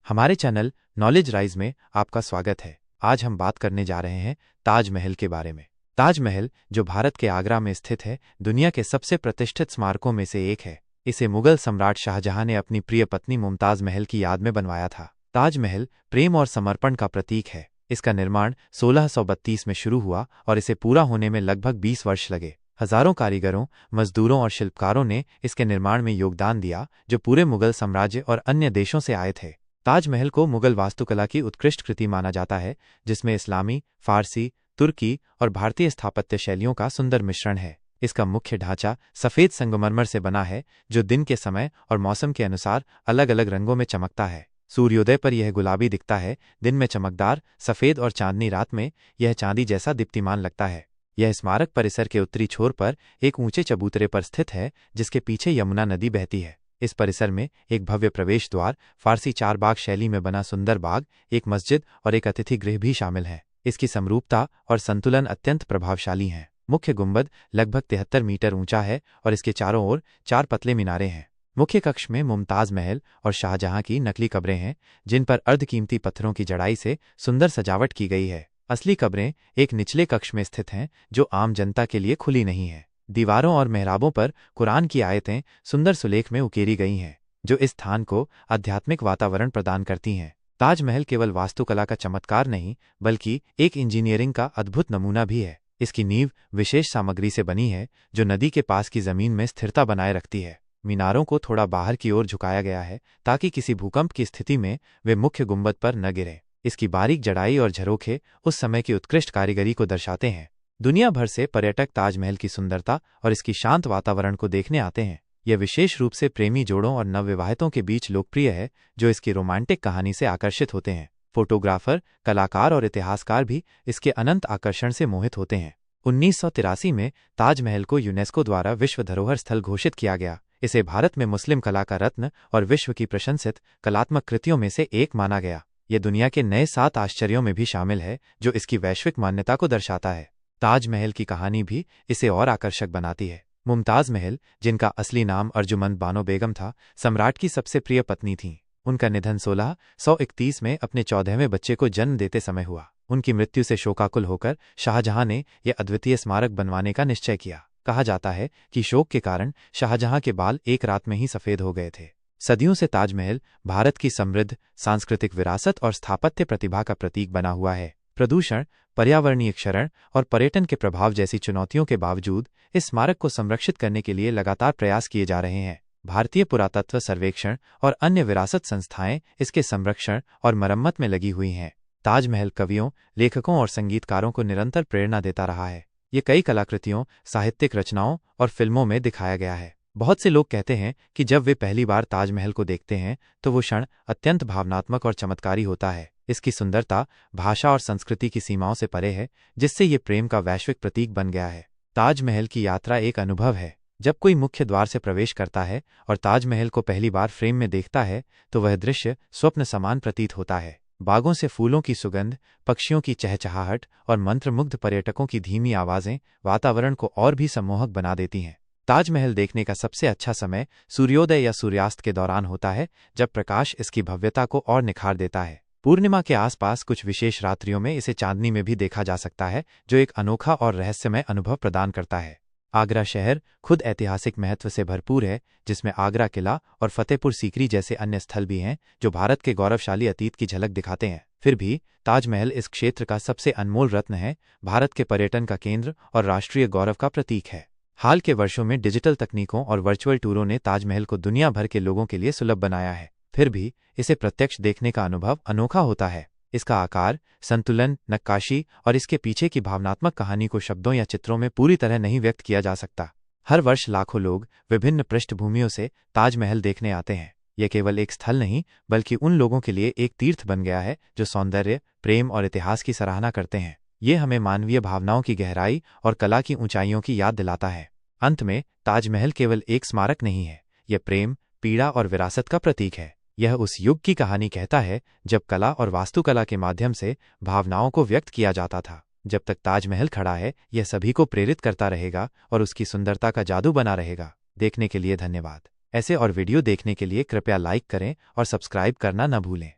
हमारे channel knowledge rise में आपका स्वागत है। आज हम बात करने जा रहे हैं ताजमहल के बारे में। ताजमहल, जो भारत के आगरा में स्थित है, दुनिया के सबसे प्रतिष्ठित स्मारकों में से एक है। इसे मुगल सम्राट शाहजहां ने अपनी प्रिय पत्नी मुमताज महल की याद में बनवाया था। ताजमहल प्रेम और समर्पण का प्रतीक है। इसका निर्माण 1632 में शुरू हुआ और इसे पूरा होने में लगभग 20 वर्ष लगे। हजारों कारीगरों, मजदूरों और शिल्पकारों ने इसके निर्माण में योगदान दिया, जो पूरे मुगल साम्राज्य और अन्य देशों से आए थे। ताजमहल को मुगल वास्तुकला की उत्कृष्ट कृति माना जाता है, जिसमें इस्लामी, फारसी, तुर्की और भारतीय स्थापत्य शैलियों का सुंदर मिश्रण है। इसका मुख्य ढांचा सफेद संगमरमर से बना है, जो दिन के समय और मौसम के अनुसार अलग अलग रंगों में चमकता है। सूर्योदय पर यह गुलाबी दिखता है, दिन में चमकदार सफेद और चांदनी रात में यह चांदी जैसा दीप्तिमान लगता है। यह स्मारक परिसर के उत्तरी छोर पर एक ऊंचे चबूतरे पर स्थित है, जिसके पीछे यमुना नदी बहती है। इस परिसर में एक भव्य प्रवेश द्वार, फारसी चारबाग शैली में बना सुंदर बाग, एक मस्जिद और एक अतिथि गृह भी शामिल है। इसकी समरूपता और संतुलन अत्यंत प्रभावशाली हैं। मुख्य गुंबद लगभग 73 मीटर ऊंचा है और इसके चारों ओर 4 पतले मीनारे हैं। मुख्य कक्ष में मुमताज महल और शाहजहां की नकली कब्रें हैं, जिन पर अर्धकीमती पत्थरों की जड़ाई से सुंदर सजावट की गई है। असली कब्रें एक निचले कक्ष में स्थित हैं, जो आम जनता के लिए खुली नहीं है। दीवारों और मेहराबों पर कुरान की आयतें सुंदर सुलेख में उकेरी गई हैं, जो इस स्थान को आध्यात्मिक वातावरण प्रदान करती हैं। ताजमहल केवल वास्तुकला का चमत्कार नहीं, बल्कि एक इंजीनियरिंग का अद्भुत नमूना भी है। इसकी नींव विशेष सामग्री से बनी है, जो नदी के पास की जमीन में स्थिरता बनाए रखती है। मीनारों को थोड़ा बाहर की ओर झुकाया गया है, ताकि किसी भूकंप की स्थिति में वे मुख्य गुंबद पर न गिरे। इसकी बारीक जड़ाई और झरोखे उस समय की उत्कृष्ट कारीगरी को दर्शाते हैं। दुनिया भर से पर्यटक ताजमहल की सुंदरता और इसकी शांत वातावरण को देखने आते हैं। यह विशेष रूप से प्रेमी जोड़ों और नवविवाहितों के बीच लोकप्रिय है, जो इसकी रोमांटिक कहानी से आकर्षित होते हैं। फोटोग्राफर, कलाकार और इतिहासकार भी इसके अनंत आकर्षण से मोहित होते हैं। 1983 में ताजमहल को यूनेस्को द्वारा विश्व धरोहर स्थल घोषित किया गया। इसे भारत में मुस्लिम कला का रत्न और विश्व की प्रशंसित कलात्मक कृतियों में से एक माना गया। यह दुनिया के नए 7 आश्चर्यों में भी शामिल है, जो इसकी वैश्विक मान्यता को दर्शाता है। ताजमहल की कहानी भी इसे और आकर्षक बनाती है। मुमताज महल, जिनका असली नाम अर्जुमंद बानो बेगम था, सम्राट की सबसे प्रिय पत्नी थीं। उनका निधन 1631 में अपने 14वें बच्चे को जन्म देते समय हुआ। उनकी मृत्यु से शोकाकुल होकर शाहजहां ने यह अद्वितीय स्मारक बनवाने का निश्चय किया। कहा जाता है कि शोक के कारण शाहजहां के बाल एक रात में ही सफेद हो गए थे। सदियों से ताजमहल भारत की समृद्ध सांस्कृतिक विरासत और स्थापत्य प्रतिभा का प्रतीक बना हुआ है। प्रदूषण, पर्यावरणीय क्षरण और पर्यटन के प्रभाव जैसी चुनौतियों के बावजूद इस स्मारक को संरक्षित करने के लिए लगातार प्रयास किए जा रहे हैं। भारतीय पुरातत्व सर्वेक्षण और अन्य विरासत संस्थाएं इसके संरक्षण और मरम्मत में लगी हुई हैं। ताजमहल कवियों, लेखकों और संगीतकारों को निरंतर प्रेरणा देता रहा है। ये कई कलाकृतियों, साहित्यिक रचनाओं और फिल्मों में दिखाया गया है। बहुत से लोग कहते हैं कि जब वे पहली बार ताजमहल को देखते हैं, तो वो क्षण अत्यंत भावनात्मक और चमत्कारी होता है। इसकी सुंदरता भाषा और संस्कृति की सीमाओं से परे है, जिससे ये प्रेम का वैश्विक प्रतीक बन गया है। ताजमहल की यात्रा एक अनुभव है। जब कोई मुख्य द्वार से प्रवेश करता है और ताजमहल को पहली बार फ्रेम में देखता है, तो वह दृश्य स्वप्न समान प्रतीत होता है। बागों से फूलों की सुगंध, पक्षियों की चहचहाहट और मंत्रमुग्ध पर्यटकों की धीमी आवाजें वातावरण को और भी सम्मोहक बना देती हैं। ताजमहल देखने का सबसे अच्छा समय सूर्योदय या सूर्यास्त के दौरान होता है, जब प्रकाश इसकी भव्यता को और निखार देता है। पूर्णिमा के आसपास कुछ विशेष रात्रियों में इसे चांदनी में भी देखा जा सकता है, जो एक अनोखा और रहस्यमय अनुभव प्रदान करता है। आगरा शहर खुद ऐतिहासिक महत्व से भरपूर है, जिसमें आगरा किला और फतेहपुर सीकरी जैसे अन्य स्थल भी हैं, जो भारत के गौरवशाली अतीत की झलक दिखाते हैं। फिर भी ताजमहल इस क्षेत्र का सबसे अनमोल रत्न है, भारत के पर्यटन का केंद्र और राष्ट्रीय गौरव का प्रतीक है। हाल के वर्षों में डिजिटल तकनीकों और वर्चुअल टूरों ने ताजमहल को दुनिया भर के लोगों के लिए सुलभ बनाया है। फिर भी इसे प्रत्यक्ष देखने का अनुभव अनोखा होता है। इसका आकार, संतुलन, नक्काशी और इसके पीछे की भावनात्मक कहानी को शब्दों या चित्रों में पूरी तरह नहीं व्यक्त किया जा सकता। हर वर्ष लाखों लोग विभिन्न पृष्ठभूमियों से ताजमहल देखने आते हैं। यह केवल एक स्थल नहीं, बल्कि उन लोगों के लिए एक तीर्थ बन गया है, जो सौंदर्य, प्रेम और इतिहास की सराहना करते हैं। ये हमें मानवीय भावनाओं की गहराई और कला की ऊंचाइयों की याद दिलाता है। अंत में, ताजमहल केवल एक स्मारक नहीं है, यह प्रेम, पीड़ा और विरासत का प्रतीक है। यह उस युग की कहानी कहता है जब कला और वास्तुकला के माध्यम से भावनाओं को व्यक्त किया जाता था। जब तक ताजमहल खड़ा है, यह सभी को प्रेरित करता रहेगा और उसकी सुंदरता का जादू बना रहेगा। देखने के लिए धन्यवाद। ऐसे और वीडियो देखने के लिए कृपया लाइक करें और सब्सक्राइब करना न भूलें।